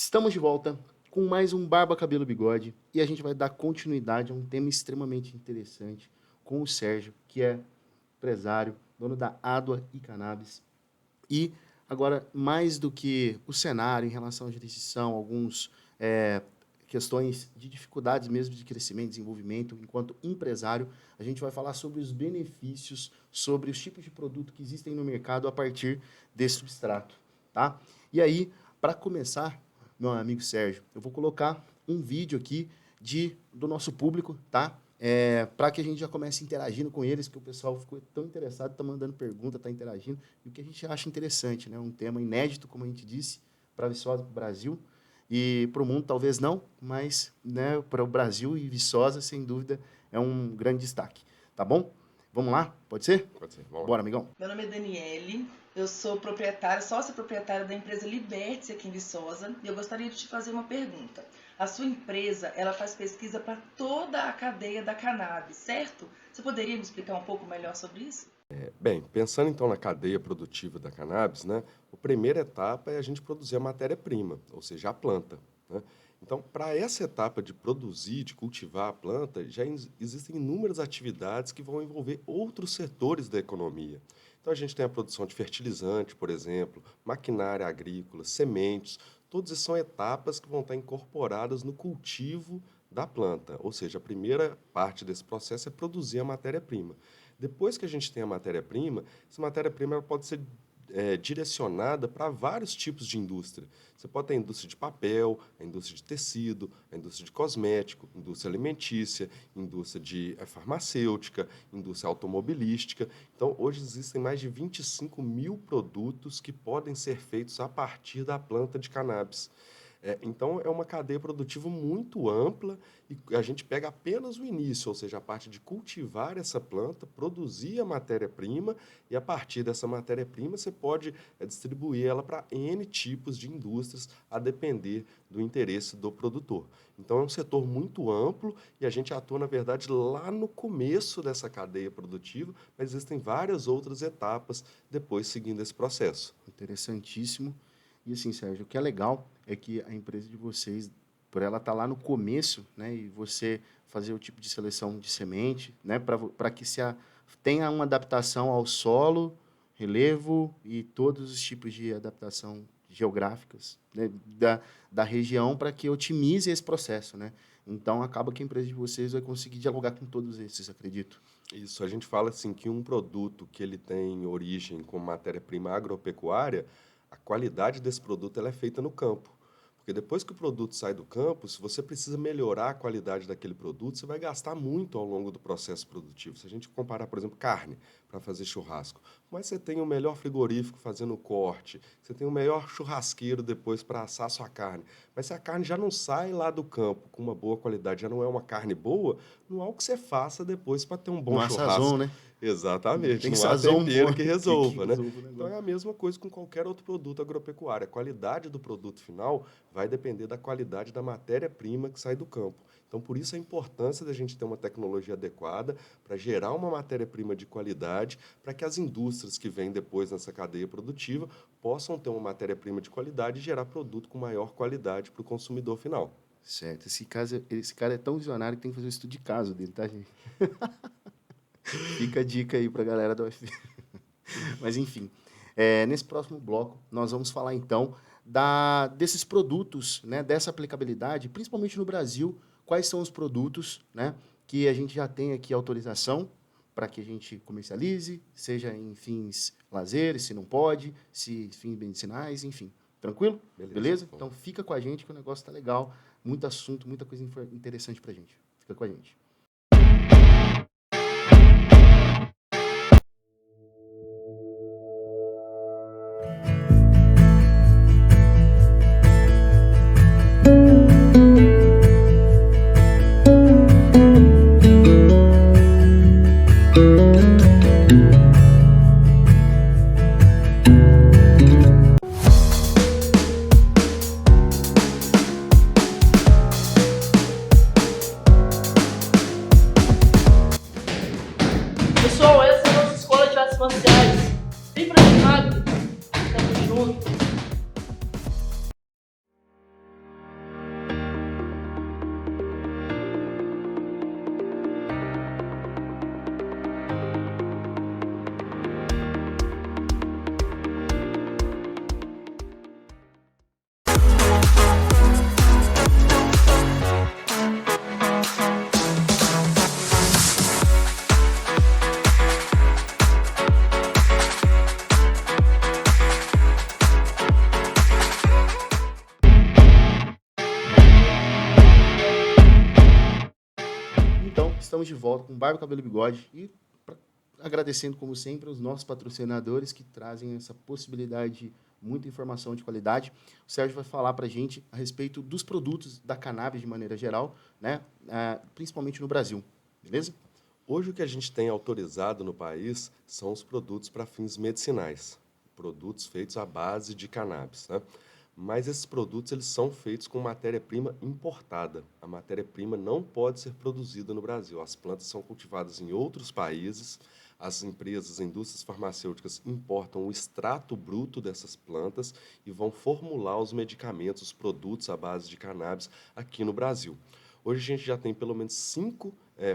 Estamos de volta com mais um Barba, Cabelo, Bigode e a gente vai dar continuidade a um tema extremamente interessante com o Sérgio, que é empresário, dono da Adua e Cannabis. E agora, mais do que o cenário em relação à jurisdição, alguns questões de dificuldades mesmo de crescimento, desenvolvimento, enquanto empresário, a gente vai falar sobre os benefícios, sobre os tipos de produto que existem no mercado a partir desse substrato, tá? E aí, para começar, meu amigo Sérgio, eu vou colocar um vídeo aqui do nosso público, tá? Para que a gente já comece interagindo com eles, que o pessoal ficou tão interessado, está mandando pergunta, está interagindo, e o que a gente acha interessante, né? Um tema inédito, como a gente disse, para Viçosa, para o Brasil, e para o mundo talvez não, mas né, para o Brasil e Viçosa, sem dúvida, é um grande destaque. Tá bom? Vamos lá? Pode ser? Pode ser. Vamos Bora, lá. amigão. Meu nome é Daniele, eu sou sócia proprietária da empresa Liberty aqui em Viçosa e eu gostaria de te fazer uma pergunta. A sua empresa, ela faz pesquisa para toda a cadeia da cannabis, certo? Você poderia me explicar um pouco melhor sobre isso? Bem, pensando então na cadeia produtiva da cannabis, né, a primeira etapa é a gente produzir a matéria-prima, ou seja, a planta, né? Então, para essa etapa de produzir, de cultivar a planta, já existem inúmeras atividades que vão envolver outros setores da economia. Então, a gente tem a produção de fertilizante, por exemplo, maquinária agrícola, sementes, todas essas são etapas que vão estar incorporadas no cultivo da planta, ou seja, a primeira parte desse processo é produzir a matéria-prima. Depois que a gente tem a matéria-prima, essa matéria-prima ela pode ser direcionada para vários tipos de indústria. Você pode ter a indústria de papel, a indústria de tecido, a indústria de cosmético, indústria alimentícia, indústria de farmacêutica, indústria automobilística. Então, hoje existem mais de 25 mil produtos que podem ser feitos a partir da planta de cannabis. Então, é uma cadeia produtiva muito ampla e a gente pega apenas o início, ou seja, a parte de cultivar essa planta, produzir a matéria-prima e a partir dessa matéria-prima você pode distribuir ela para N tipos de indústrias a depender do interesse do produtor. Então, é um setor muito amplo e a gente atua, na verdade, lá no começo dessa cadeia produtiva, mas existem várias outras etapas depois seguindo esse processo. Interessantíssimo. E assim, Sérgio, o que é legal é que a empresa de vocês, por ela estar lá no começo, né, e você fazer o tipo de seleção de semente, né, para que tenha uma adaptação ao solo, relevo e todos os tipos de adaptação geográficas, né, da região, para que otimize esse processo, né? Então, acaba que a empresa de vocês vai conseguir dialogar com todos esses, acredito. Isso, a gente fala assim que um produto que ele tem origem com matéria-prima agropecuária, a qualidade desse produto ela é feita no campo. Porque depois que o produto sai do campo, se você precisa melhorar a qualidade daquele produto, você vai gastar muito ao longo do processo produtivo. Se a gente comparar, por exemplo, carne para fazer churrasco, mas você tem o melhor frigorífico fazendo o corte, você tem o melhor churrasqueiro depois para assar a sua carne. Mas se a carne já não sai lá do campo com uma boa qualidade, já não é uma carne boa, não há o que você faça depois para ter um bom churrasco. Sazon, né? Exatamente, Tem não há sazon tempero bom que resolva, né? resolva o negócio. Então é a mesma coisa com qualquer outro produto agropecuário. A qualidade do produto final vai depender da qualidade da matéria-prima que sai do campo. Então, por isso a importância da gente ter uma tecnologia adequada para gerar uma matéria-prima de qualidade, para que as indústrias que vêm depois nessa cadeia produtiva possam ter uma matéria-prima de qualidade e gerar produto com maior qualidade para o consumidor final. Certo. Esse cara é tão visionário que tem que fazer o estudo de caso dele, tá, gente? Fica a dica aí para a galera da UFV. Mas, enfim, nesse próximo bloco, nós vamos falar, então, desses produtos, né, dessa aplicabilidade, principalmente no Brasil, quais são os produtos, né, que a gente já tem aqui autorização para que a gente comercialize, seja em fins lazer, se não pode, se fins medicinais, enfim. Tranquilo? Beleza? Então, fica com a gente que o negócio tá legal. Muito assunto, muita coisa interessante para a gente. Fica com a gente. estamos de volta com Barba, Cabelo e Bigode e agradecendo, como sempre, os nossos patrocinadores que trazem essa possibilidade de muita informação de qualidade. O Sérgio vai falar para a gente a respeito dos produtos da cannabis de maneira geral, né? Principalmente no Brasil, beleza? Hoje o que a gente tem autorizado no país são os produtos para fins medicinais, produtos feitos à base de cannabis, né? Mas esses produtos eles são feitos com matéria-prima importada. A matéria-prima não pode ser produzida no Brasil. As plantas são cultivadas em outros países. As empresas, as indústrias farmacêuticas importam o extrato bruto dessas plantas e vão formular os medicamentos, os produtos à base de cannabis aqui no Brasil. Hoje a gente já tem pelo menos 5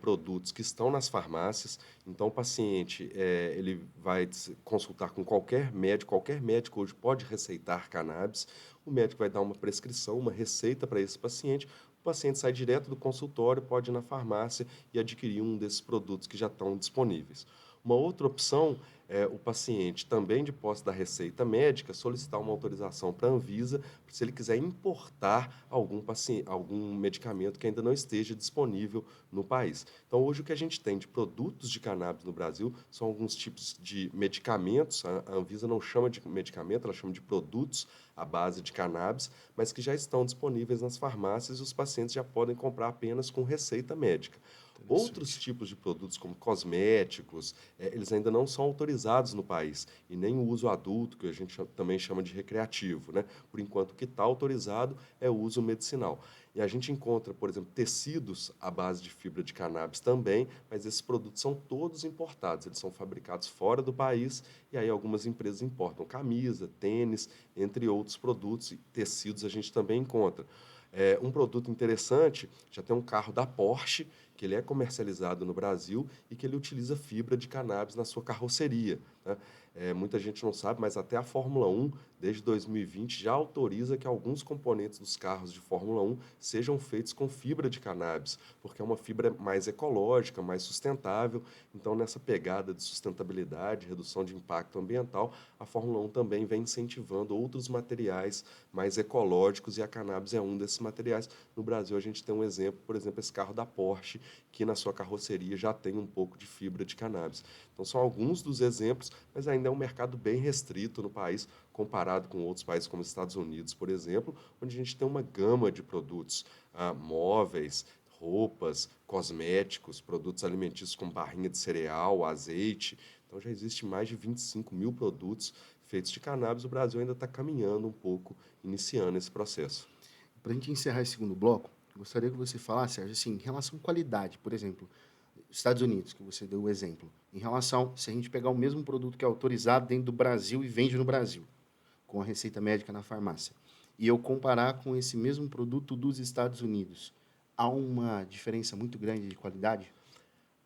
produtos que estão nas farmácias. Então o paciente ele vai consultar com qualquer médico hoje pode receitar cannabis. O médico vai dar uma prescrição, uma receita para esse paciente. O paciente sai direto do consultório, pode ir na farmácia e adquirir um desses produtos que já estão disponíveis. Uma outra opção é o paciente, também de posse da receita médica, solicitar uma autorização para a Anvisa, se ele quiser importar algum medicamento que ainda não esteja disponível no país. Então, hoje o que a gente tem de produtos de cannabis no Brasil são alguns tipos de medicamentos, a Anvisa não chama de medicamento, ela chama de produtos à base de cannabis, mas que já estão disponíveis nas farmácias e os pacientes já podem comprar apenas com receita médica. Outros tipos de produtos, como cosméticos, eles ainda não são autorizados no país, e nem o uso adulto, que a gente também chama de recreativo, né? Por enquanto, o que está autorizado é o uso medicinal. E a gente encontra, por exemplo, tecidos à base de fibra de cannabis também, mas esses produtos são todos importados, eles são fabricados fora do país, e aí algumas empresas importam camisa, tênis, entre outros produtos, e tecidos a gente também encontra. Um produto interessante, já tem um carro da Porsche, que ele é comercializado no Brasil e que ele utiliza fibra de cannabis na sua carroceria, né? Muita gente não sabe, mas até a Fórmula 1, desde 2020, já autoriza que alguns componentes dos carros de Fórmula 1 sejam feitos com fibra de cannabis, porque é uma fibra mais ecológica, mais sustentável. Então, nessa pegada de sustentabilidade, redução de impacto ambiental, a Fórmula 1 também vem incentivando outros materiais mais ecológicos e a cannabis é um desses materiais. No Brasil, a gente tem um exemplo, por exemplo, esse carro da Porsche, que na sua carroceria já tem um pouco de fibra de cannabis. Então, são alguns dos exemplos, mas ainda é um mercado bem restrito no país, comparado com outros países como os Estados Unidos, por exemplo, onde a gente tem uma gama de produtos, móveis, roupas, cosméticos, produtos alimentícios como barrinha de cereal, azeite. Então, já existe mais de 25 mil produtos feitos de cannabis. O Brasil ainda está caminhando um pouco, iniciando esse processo. Para a gente encerrar esse segundo bloco, gostaria que você falasse, Sérgio, assim, em relação à qualidade, por exemplo, Estados Unidos, que você deu o exemplo, em relação, se a gente pegar o mesmo produto que é autorizado dentro do Brasil e vende no Brasil, com a receita médica na farmácia, e eu comparar com esse mesmo produto dos Estados Unidos, há uma diferença muito grande de qualidade?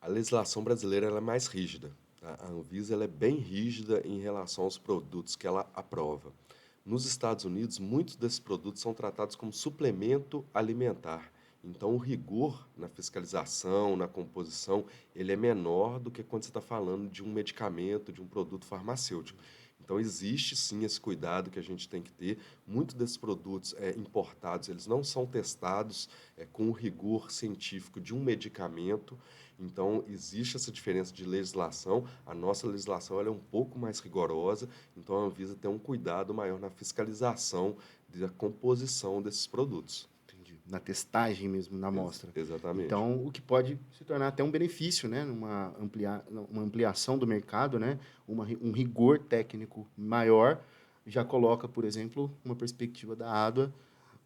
A legislação brasileira ela é mais rígida. Tá? A Anvisa ela é bem rígida em relação aos produtos que ela aprova. Nos Estados Unidos, muitos desses produtos são tratados como suplemento alimentar. Então, o rigor na fiscalização, na composição, ele é menor do que quando você está falando de um medicamento, de um produto farmacêutico. Então, existe sim esse cuidado que a gente tem que ter. Muitos desses produtos importados, eles não são testados com o rigor científico de um medicamento. Então, existe essa diferença de legislação. A nossa legislação ela é um pouco mais rigorosa, então a Anvisa tem um cuidado maior na fiscalização da composição desses produtos. Entendi. Na testagem mesmo, na amostra. Exatamente. Então, o que pode se tornar até um benefício, né? Uma ampliação do mercado, né? Um rigor técnico maior já coloca, por exemplo, uma perspectiva da ADA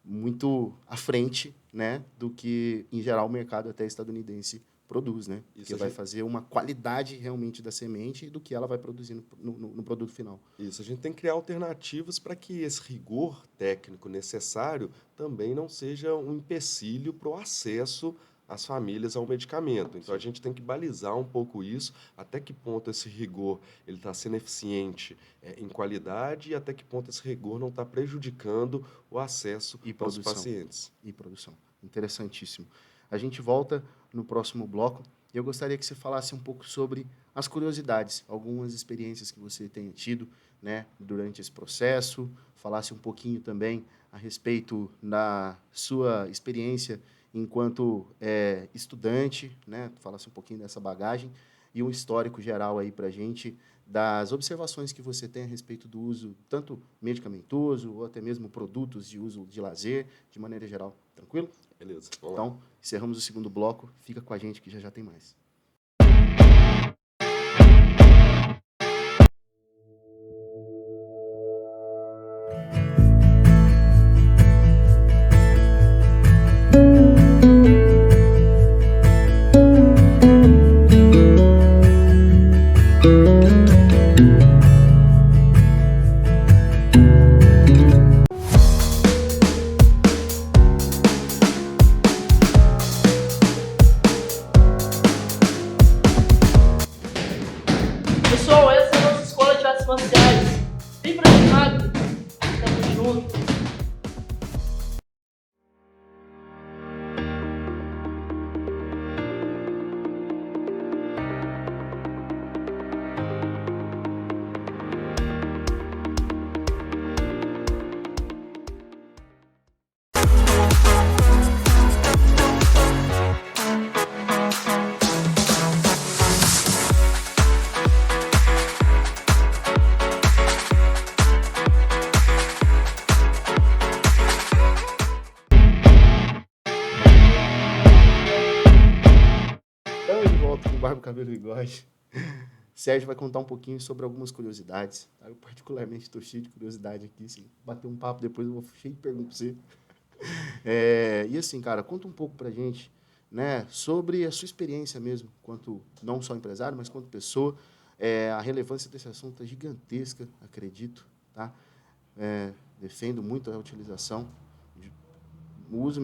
muito à frente, né? Do que, em geral, o mercado até estadunidense produz, né? Isso Que a vai gente, fazer uma qualidade realmente da semente do que ela vai produzir no produto final. isso, a gente tem que criar alternativas para que esse rigor técnico necessário também não seja um empecilho para o acesso às famílias ao medicamento. Então, a gente tem que balizar um pouco isso, até que ponto esse rigor ele está sendo eficiente em qualidade e até que ponto esse rigor não está prejudicando o acesso E aos produção. pacientes. E produção. Interessantíssimo. A gente volta no próximo bloco eu gostaria que você falasse um pouco sobre as curiosidades, algumas experiências que você tenha tido, né, durante esse processo, falasse um pouquinho também a respeito da sua experiência enquanto estudante, né, falasse um pouquinho dessa bagagem e um histórico geral aí para a gente das observações que você tem a respeito do uso tanto medicamentoso ou até mesmo produtos de uso de lazer, de maneira geral. Tranquilo? Beleza, vamos lá. Então, encerramos o segundo bloco. Fica com a gente que já já tem mais. Pessoal, essa é a nossa escola de artes marciais. Vem pra cá, tamo junto. Estamos de volta com o Barba, Cabelo e Bigode. Sérgio vai contar um pouquinho sobre algumas curiosidades. Tá? Eu particularmente estou cheio de curiosidade aqui. Se bater um papo depois, eu vou cheio de perguntas para você. E assim, cara, conta um pouco pra gente, né, sobre a sua experiência mesmo, quanto não só empresário, mas quanto pessoa. A relevância desse assunto é gigantesca, acredito, tá? Defendo muito a utilização, o uso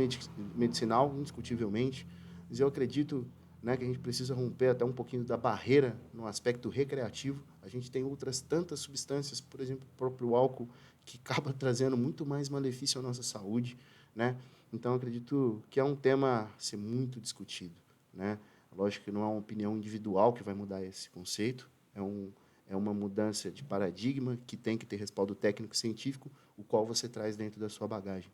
medicinal, indiscutivelmente, mas eu acredito, né, que a gente precisa romper até um pouquinho da barreira no aspecto recreativo. A gente tem outras tantas substâncias, por exemplo, o próprio álcool, que acaba trazendo muito mais malefício à nossa saúde, né? Então, acredito que é um tema a ser muito discutido, né? Lógico que não é uma opinião individual que vai mudar esse conceito, é uma mudança de paradigma que tem que ter respaldo técnico e científico, o qual você traz dentro da sua bagagem.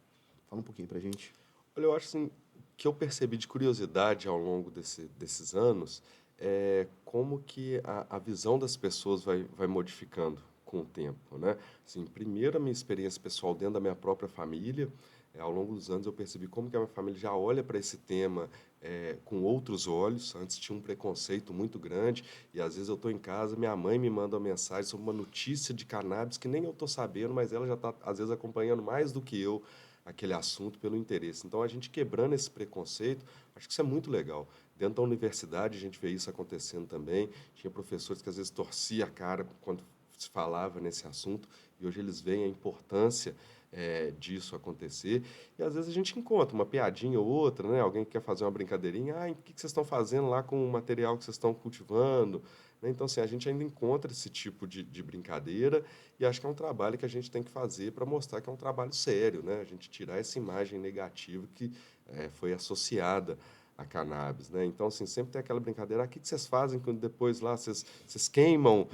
Fala um pouquinho para a gente. Olha, eu acho assim, o que eu percebi de curiosidade ao longo desses anos é como que a visão das pessoas vai modificando com o tempo, né? Assim, primeiro, a minha experiência pessoal dentro da minha própria família, ao longo dos anos eu percebi como que a minha família já olha para esse tema com outros olhos. Antes tinha um preconceito muito grande e às vezes eu estou em casa, minha mãe me manda uma mensagem sobre uma notícia de cannabis que nem eu estou sabendo, mas ela já está às vezes acompanhando mais do que eu aquele assunto pelo interesse. Então, a gente quebrando esse preconceito, acho que isso é muito legal. Dentro da universidade, a gente vê isso acontecendo também. Tinha professores que às vezes torciam a cara quando se falava nesse assunto, e hoje eles veem a importância disso acontecer. E às vezes a gente encontra uma piadinha ou outra, né? Alguém que quer fazer uma brincadeirinha, o que vocês estão fazendo lá com o material que vocês estão cultivando? Né? Então, assim, a gente ainda encontra esse tipo de brincadeira e acho que é um trabalho que a gente tem que fazer para mostrar que é um trabalho sério, né? A gente tirar essa imagem negativa que foi associada a cannabis, né? Então, assim, sempre tem aquela brincadeira, o que vocês fazem quando depois lá vocês queimam,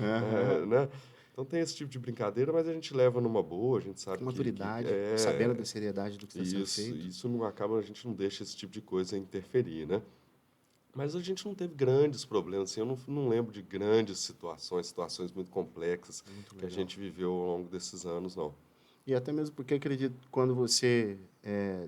né? Então tem esse tipo de brincadeira, mas a gente leva numa boa, a gente sabe Com que maturidade, sabendo da seriedade do que está sendo feito. isso não acaba, a gente não deixa esse tipo de coisa interferir, né? Mas a gente não teve grandes problemas, assim, eu não lembro de grandes situações muito complexas Muito que a legal. gente viveu ao longo desses anos, não. E até mesmo porque acredito que quando você,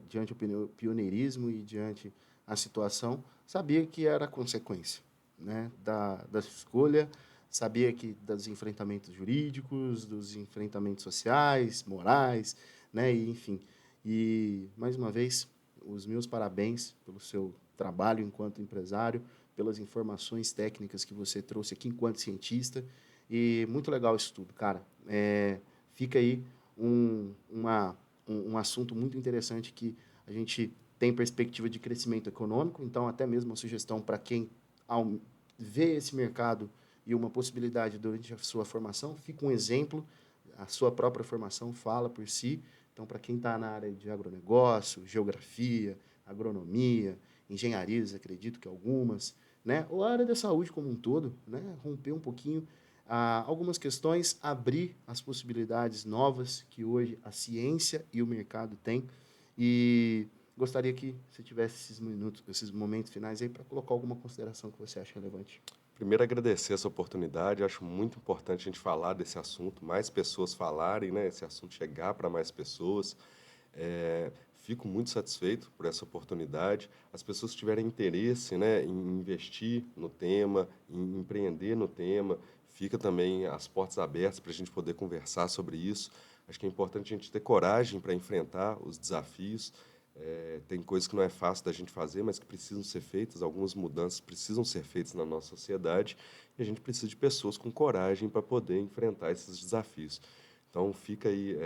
diante do pioneirismo e diante a situação, sabia que era consequência, né, da escolha, sabia que dos enfrentamentos jurídicos, dos enfrentamentos sociais, morais, né, e enfim. E, mais uma vez, os meus parabéns pelo seu trabalho enquanto empresário, pelas informações técnicas que você trouxe aqui enquanto cientista, e muito legal isso tudo, cara. Fica aí um assunto muito interessante que a gente tem perspectiva de crescimento econômico, então até mesmo uma sugestão para quem vê esse mercado e uma possibilidade durante a sua formação, fica um exemplo, a sua própria formação fala por si, então para quem está na área de agronegócio, geografia, agronomia, engenharias, acredito que algumas, né, ou a área da saúde como um todo, né, romper um pouquinho algumas questões, abrir as possibilidades novas que hoje a ciência e o mercado têm. E gostaria que você tivesse esses minutos, esses momentos finais aí para colocar alguma consideração que você acha relevante. Primeiro, agradecer essa oportunidade. Eu acho muito importante a gente falar desse assunto, mais pessoas falarem, né? Esse assunto chegar para mais pessoas. Fico muito satisfeito por essa oportunidade. As pessoas que tiverem interesse, né, em investir no tema, em empreender no tema, fica também as portas abertas para a gente poder conversar sobre isso. Acho que é importante a gente ter coragem para enfrentar os desafios. Tem coisas que não é fácil da gente fazer, mas que precisam ser feitas, algumas mudanças precisam ser feitas na nossa sociedade, e a gente precisa de pessoas com coragem para poder enfrentar esses desafios. Então, fica aí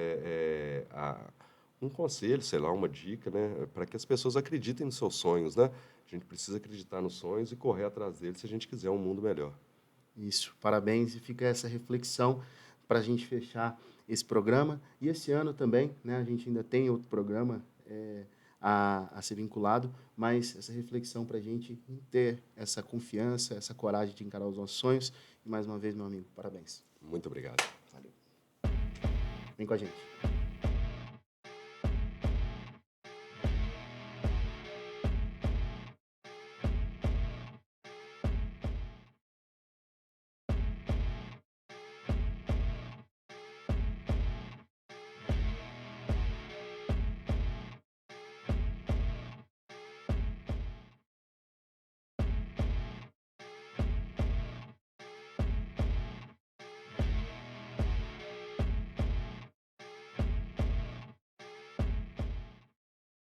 um conselho, sei lá, uma dica, né, para que as pessoas acreditem nos seus sonhos, né? A gente precisa acreditar nos sonhos e correr atrás deles se a gente quiser um mundo melhor. Isso, parabéns, e fica essa reflexão para a gente fechar esse programa. E esse ano também, né, a gente ainda tem outro programa a ser vinculado, mas essa reflexão para a gente ter essa confiança, essa coragem de encarar os nossos sonhos. E mais uma vez, meu amigo, parabéns. Muito obrigado. Valeu. Vem com a gente.